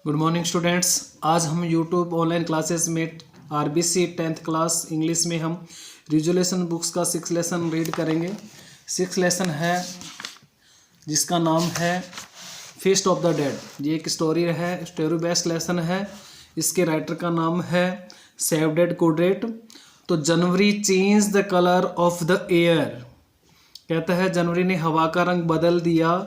Good morning students. आज हम YouTube online classes में आरबीसी 10th क्लास इंग्लिश में हम रिजोल्यूशन बुक्स का 6 लेसन रीड करेंगे। 6 लेसन है जिसका नाम है फीस्ट ऑफ द डेड। ये एक स्टोरी है, स्टोरी बेस्ड लेसन है। इसके राइटर का नाम है सेवडेड कोड्रेट। तो January change the colour of the air, कहता है जनवरी ने हवा का रंग बदल दिया।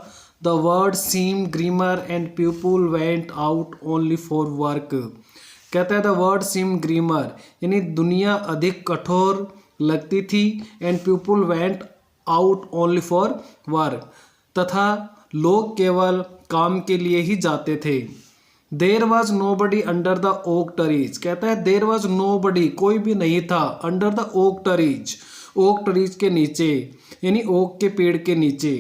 The world seem grimmer and people went out only for work. कहता है द वर्ल्ड सीम ग्रीमर यानी दुनिया अधिक कठोर लगती थी। And people went out only for work, तथा लोग केवल काम के लिए ही जाते थे। There was nobody under the oak trees. कहता है देर वॉज नो बडी, कोई भी नहीं था, under the oak trees, oak trees के नीचे यानी ओक के पेड़ के नीचे।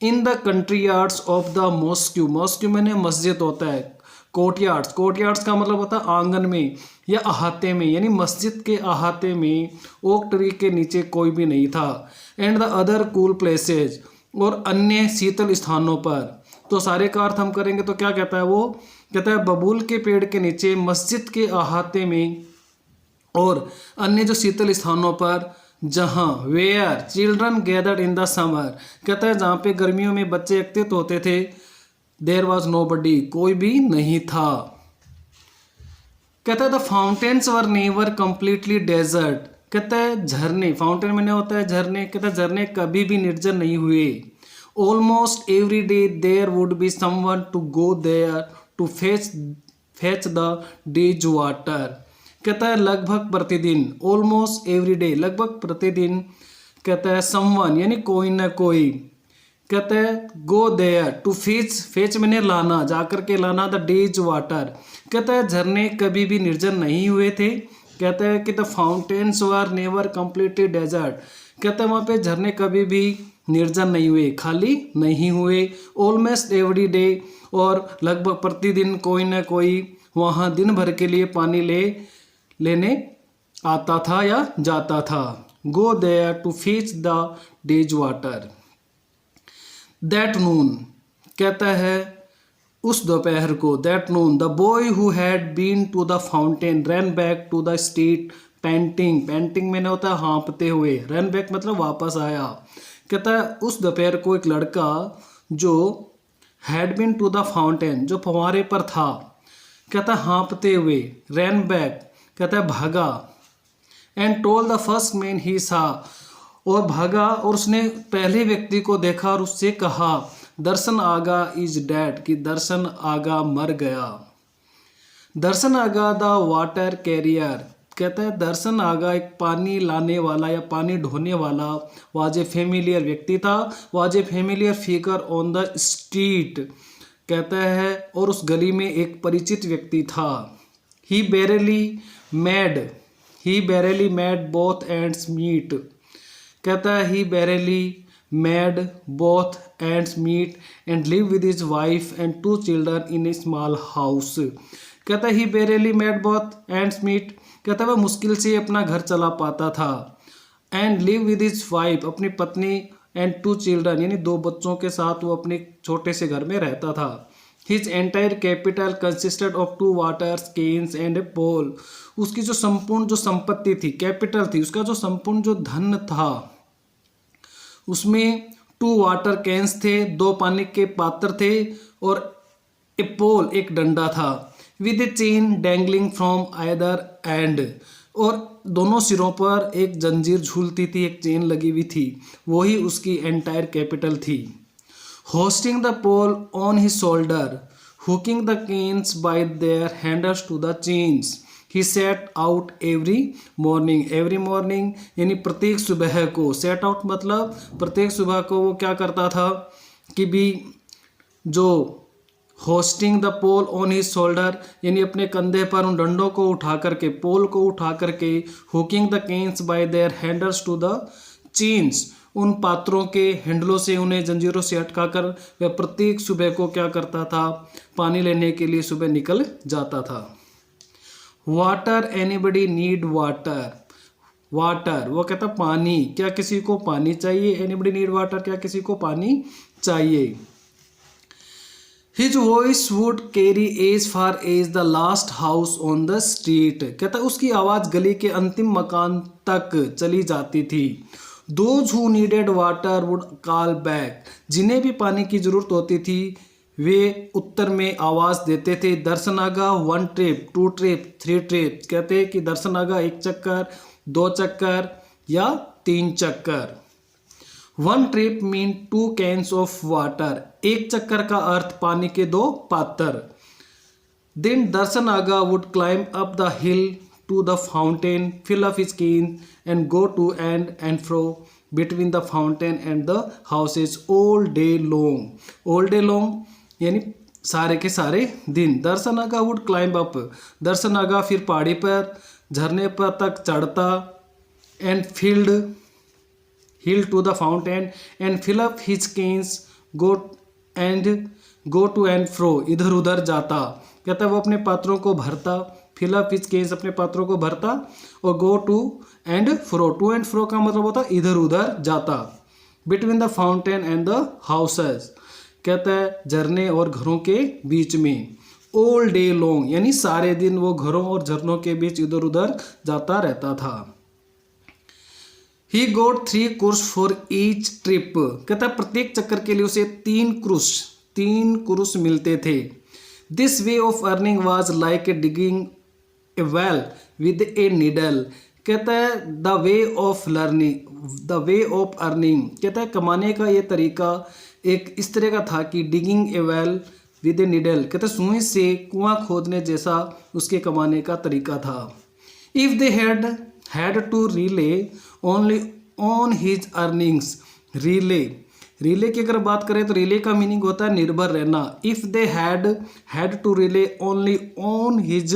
In the country yards of the mosque, mosque मैंने मस्जिद होता है। कोर्टयार्ड्स, कोर्टयार्ड्स का मतलब होता है आंगन में या अहाते में, यानी मस्जिद के अहाते में ओक ट्री के नीचे कोई भी नहीं था। And the other cool places, और अन्य शीतल स्थानों पर। तो सारे का अर्थ हम करेंगे तो क्या कहता है वो, कहता है बबूल के पेड़ के नीचे, मस्जिद के अहाते में और अन्य जो शीतल स्थानों पर, जहाँ where children gathered in the summer, कहता है जहाँ पे गर्मियों में बच्चे एकत्रित होते थे। देयर वॉज नो बडी, कोई भी नहीं था। कहता है the fountains were never completely deserted. कहता है झरने, फाउंटेन में होता है झरने, कहता है झरने कभी भी निर्जन नहीं हुए। Almost every day there would be someone to go there to fetch the day's water. कहता है लगभग प्रतिदिन, ऑलमोस्ट एवरी डे लगभग प्रतिदिन, कहता है समवन यानी कोई ना कोई, कहता है गो देयर टू फेच मैंने लाना, जाकर के लाना, द डेज वाटर। कहता है झरने कभी भी निर्जन नहीं हुए थे। कहता है कि the fountains were never completely deserted. कहता है वहाँ पे झरने कभी भी निर्जन नहीं हुए, खाली नहीं हुए। ऑलमोस्ट एवरी डे, और लगभग प्रतिदिन कोई ना कोई वहाँ दिन भर के लिए पानी लेने आता था या जाता था। Go there to fetch the day's water. That noon, कहता है उस दोपहर को, that noon the boy who had been to the fountain run back to the street painting. Painting में होता है हाँपते हुए, रन बैक मतलब वापस आया। कहता है उस दोपहर को एक लड़का जो had been to the fountain, जो फव्वारे पर था, कहता है हाँपते हुए, रन बैक कहता है भागा। And told the first man he saw, और भागा और उसने पहले व्यक्ति को देखा और उससे कहा दर्शन आगा इज डेड, कि दर्शन आगा मर गया। दर्शन आगा द वाटर कैरियर, कहता है दर्शन आगा एक पानी लाने वाला या पानी ढोने वाला वाज ए फेमिलियर व्यक्ति था, was a familiar figure on the street. कहता है और उस गली में एक परिचित व्यक्ति था। He barely made both ends meet. कहता है he barely made both ends meet and live with his wife and 2 children in a small house. कहता है he barely made both ends meet, कहता है वह मुश्किल से अपना घर चला पाता था। And live with his wife, अपनी पत्नी, एंड 2 चिल्ड्रन यानी 2 बच्चों के साथ वो अपने छोटे से घर में रहता था। His entire capital consisted of 2 waters canes and a pole. उसकी जो संपूर्ण जो संपत्ति थी, कैपिटल थी, उसका जो संपूर्ण जो धन था, उसमें 2 वाटर कैंस थे, 2 पानी के पात्र थे, और ए पोल एक डंडा था। With A chain dangling from either and, और दोनों सिरों पर एक जंजीर झूलती थी, एक चेन लगी हुई थी, वही उसकी एंटायर कैपिटल थी। Hoisting the pole on his shoulder, hooking the canes by their handles to the chains, he set out every morning यानी प्रत्येक सुबह को, set out मतलब प्रत्येक सुबह को वो क्या करता था कि भी जो hoisting the pole on his shoulder यानी अपने कंधे पर उन डंडों को उठा करके, पोल को उठा करके, hooking the cans by their handles to the chains, उन पात्रों के हैंडलों से उन्हें जंजीरों से अटकाकर वह प्रत्येक सुबह को क्या करता था, पानी लेने के लिए सुबह निकल जाता था। Water anybody need water, water वो कहता पानी, क्या किसी को पानी चाहिए। एनीबडी नीड वाटर, क्या किसी को पानी चाहिए। His voice would carry as far as the last house on the street. कहता है उसकी आवाज़ गली के अंतिम मकान तक चली जाती थी। Those who needed water would call back. जिन्हें भी पानी की ज़रूरत होती थी वे उत्तर में आवाज़ देते थे। दर्शनागा 1 ट्रिप 2 ट्रिप 3 ट्रिप। कहते हैं कि दर्शनागा 1 चक्कर 2 चक्कर या 3 चक्कर। 1 trip mean 2 cans of water. 1 चक्कर का अर्थ पानी के 2 पात्र। Then Darshanaga would climb up the hill to the fountain, fill up his cane and go to and fro between the fountain and the houses all day long. All day long यानी सारे के सारे दिन। Darshanaga would climb up. Darshanaga फिर पहाड़ी पर झरने पर तक चढ़ता। And field hill to the fountain and fill up his cans go to and fro. इधर उधर जाता। कहता है वो अपने पात्रों को भरता। फिल अप हिज केन्स अपने पात्रों को भरता। और go to and fro. To and fro का मतलब होता इधर उधर जाता। Between the fountain and the houses. कहता है झरने और घरों के बीच में। ऑल डे लॉन्ग यानी सारे दिन वो घरों और झरनों के बीच इधर उधर जाता रहता था। ही गोट 3 क्रूस फॉर ईच ट्रिप। कहता है प्रत्येक चक्कर के लिए उसे 3 क्रूस मिलते थे। This way of earning was like a digging A well with a needle. कहता है द वे ऑफ अर्निंग। कहता है कमाने का ये तरीका एक इस तरह का था कि digging A well with a needle. कहता है सुई से कुआं खोदने जैसा उसके कमाने का तरीका था। If they had to rely only on his earnings. Rely की अगर बात करें तो रिले का मीनिंग होता है निर्भर रहना। If they had to rely only on his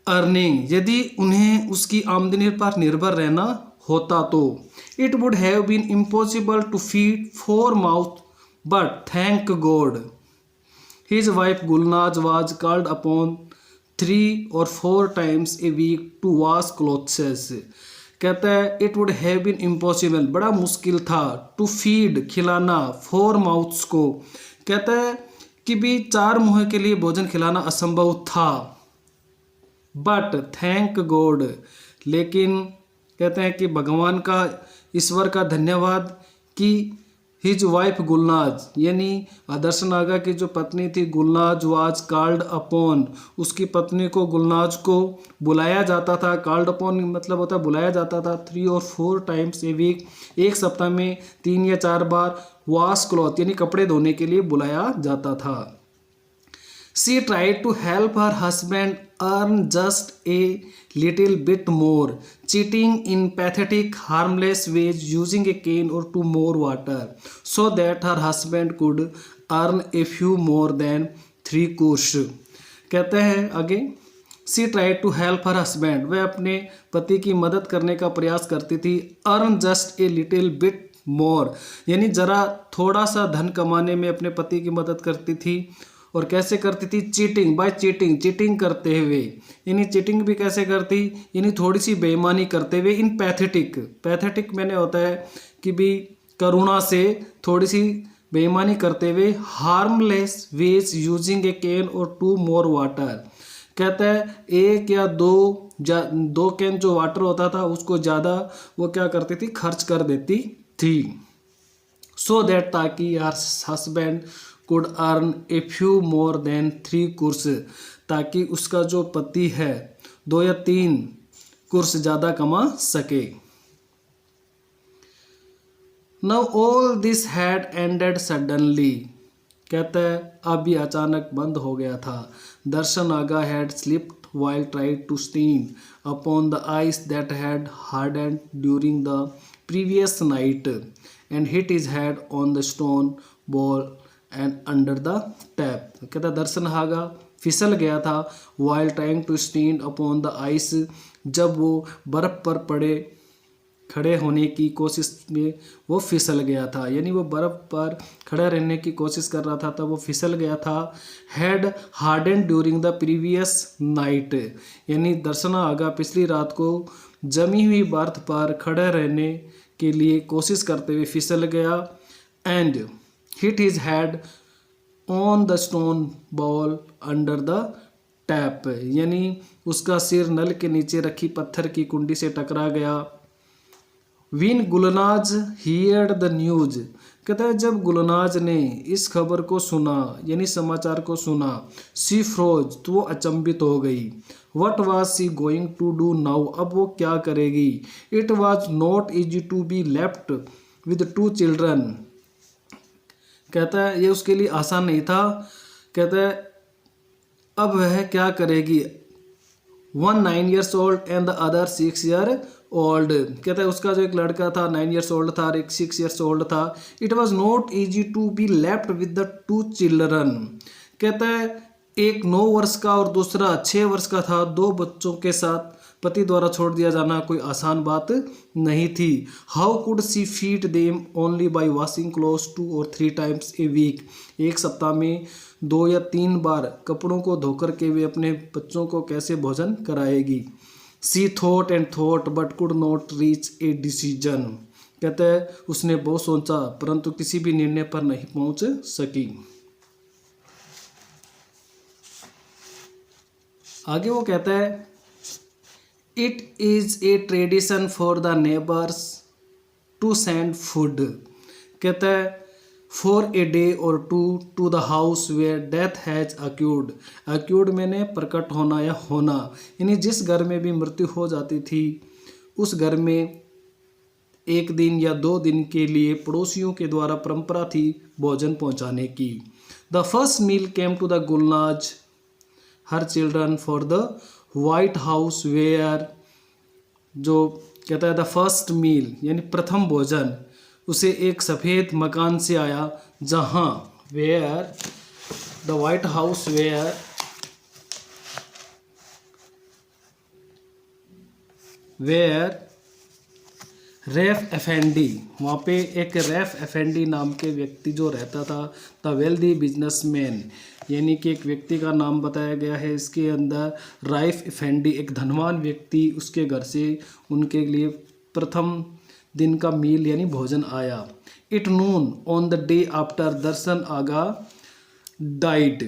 earning. यदि उन्हें उसकी आमदनी पर निर्भर रहना होता तो it would have been impossible to feed 4 mouth but thank God his wife Gulnaz was called upon 3 or 4 times a week to wash clothes। कहता है it would have been impossible बड़ा मुश्किल था टू फीड खिलाना 4 माउथ्स को। कहता है कि भी 4 मुँह के लिए भोजन खिलाना असंभव था। बट थैंक गॉड लेकिन कहते हैं कि भगवान का ईश्वर का धन्यवाद कि हिज वाइफ गुलनाज यानी दर्शनागा की जो पत्नी थी गुलनाज वाज कॉल्ड अपॉन। उसकी पत्नी को गुलनाज को बुलाया जाता था। कॉल्ड अपॉन मतलब होता है बुलाया जाता था। 3 or 4 times a week एक सप्ताह में 3 या 4 बार वॉश क्लॉथ यानी कपड़े धोने के लिए बुलाया जाता था। She tried to help her husband earn just a little bit more, cheating in pathetic, harmless ways, using a cane or 2 more water, so that her husband could earn a few more than 3 course। कहते हैं आगे She tried to help her husband। वह अपने पति की मदद करने का प्रयास करती थी। Earn just a little bit more यानी जरा थोड़ा सा धन कमाने में अपने पति की मदद करती थी। और कैसे करती थी? चीटिंग बाय चीटिंग करते हुए। यानी चीटिंग भी कैसे करती? यानी थोड़ी सी बेईमानी करते हुए। इन पैथेटिक मैंने होता है कि भी करुणा से थोड़ी सी बेईमानी करते हुए। Harmless ways using a can और 2 more वाटर। कहता है 1 या 2 कैन जो वाटर होता था उसको ज़्यादा वो क्या करती थी? खर्च कर देती थी। सो दैट ताकि यार husband could earn a few more than 3 course ताकि उसका जो पति है 2 या 3 कोर्स ज़्यादा कमा सके। Now all this had ended suddenly। कहता है अब ये अचानक बंद हो गया था। दर्शनागा had slipped while trying to stand upon the ice that had hardened during the previous night and hit his head on the stone wall and under the tap. कहता दर्शनागा फिसल गया था while trying to stand upon the ice जब वो बर्फ़ पर खड़े होने की कोशिश में वो फिसल गया था। यानी वो बर्फ़ पर खड़ा रहने की कोशिश कर रहा था तब वो फिसल गया था। Had harden during the previous night यानी दर्शनागा पिछली रात को जमी हुई बर्फ पर खड़े रहने के लिए कोशिश करते हुए फिसल गया। And hit his head on the stone ball under the tap, यानी उसका सिर नल के नीचे रखी पत्थर की कुंडी से टकरा गया। Win Gulnaz heard the news, कहता है जब गुलनाज ने इस खबर को सुना यानी समाचार को सुना, सी फ्रोज, तो वो अचंभित हो गई। What was she going to do now, अब वो क्या करेगी। It was not easy to be left with 2 children, कहता है ये उसके लिए आसान नहीं था। कहता है अब वह क्या करेगी। 1 9 years old and the other 6 year old, कहता है उसका जो एक लड़का था 9 years old था और एक 6 years old था। It was not easy to be left with the 2 children, कहता है एक 9 वर्ष का और दूसरा 6 वर्ष का था, 2 बच्चों के साथ पति द्वारा छोड़ दिया जाना कोई आसान बात नहीं थी। How could she feed them only by washing clothes 2 or 3 times a week, एक सप्ताह में 2 या 3 बार कपड़ों को धोकर के वे अपने बच्चों को कैसे भोजन कराएगी। She thought and thought but could not reach a decision, कहता है उसने बहुत सोचा परंतु किसी भी निर्णय पर नहीं पहुंच सकी। आगे वो कहता है it is a tradition for the neighbours to send food, कहता है फॉर ए डे और to the house where death has occurred, occurred मैंने प्रकट होना या होना, यानी जिस घर में भी मृत्यु हो जाती थी उस घर में 1 दिन या 2 दिन के लिए पड़ोसियों के द्वारा परंपरा थी भोजन पहुंचाने की। The first meal came to the Gulnaz her children for the white house where, जो कहता है द फर्स्ट मील यानी प्रथम भोजन उसे एक सफ़ेद मकान से आया जहां where the white house where Raf Effendi, वहाँ पे एक रैफ एफेंडी नाम के व्यक्ति जो रहता था, द वेल्दी बिजनेसमैन, यानी कि एक व्यक्ति का नाम बताया गया है इसके अंदर। राइफ एफेंडी एक धनवान व्यक्ति, उसके घर से उनके लिए प्रथम दिन का मील यानी भोजन आया। It noon on the day after Darshan Aga died,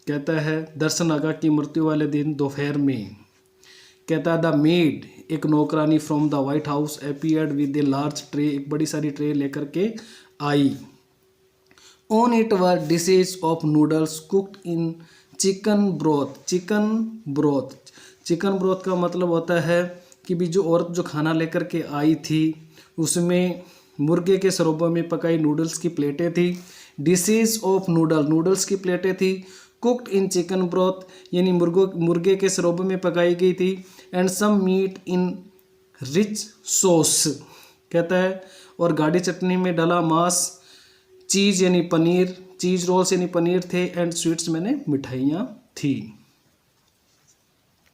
कहता है दर्शन आगा की मृत्यु वाले दिन दोपहर में, कहता है द मेड एक नौकरानी from the white house appeared with a large tray, एक बड़ी सारी ट्रे लेकर के आई। On it were dishes of noodles cooked in chicken broth, chicken broth का मतलब होता है कि भी जो औरत जो खाना लेकर के आई थी उसमें मुर्गे के सरोबों में पकाई नूडल्स की प्लेटें थी। डिशेज ऑफ नूडल्स की प्लेटें थी। कुक्ड इन चिकन ब्रोथ यानी मुर्गे के सरोबों में पकाई गई थी। And some meat in rich sauce, कहता है और गाढ़ी चटनी में डला मांस। चीज़ यानी पनीर, चीज़ रोल्स यानी पनीर थे। एंड स्वीट्स मैंने मिठाइयाँ थी।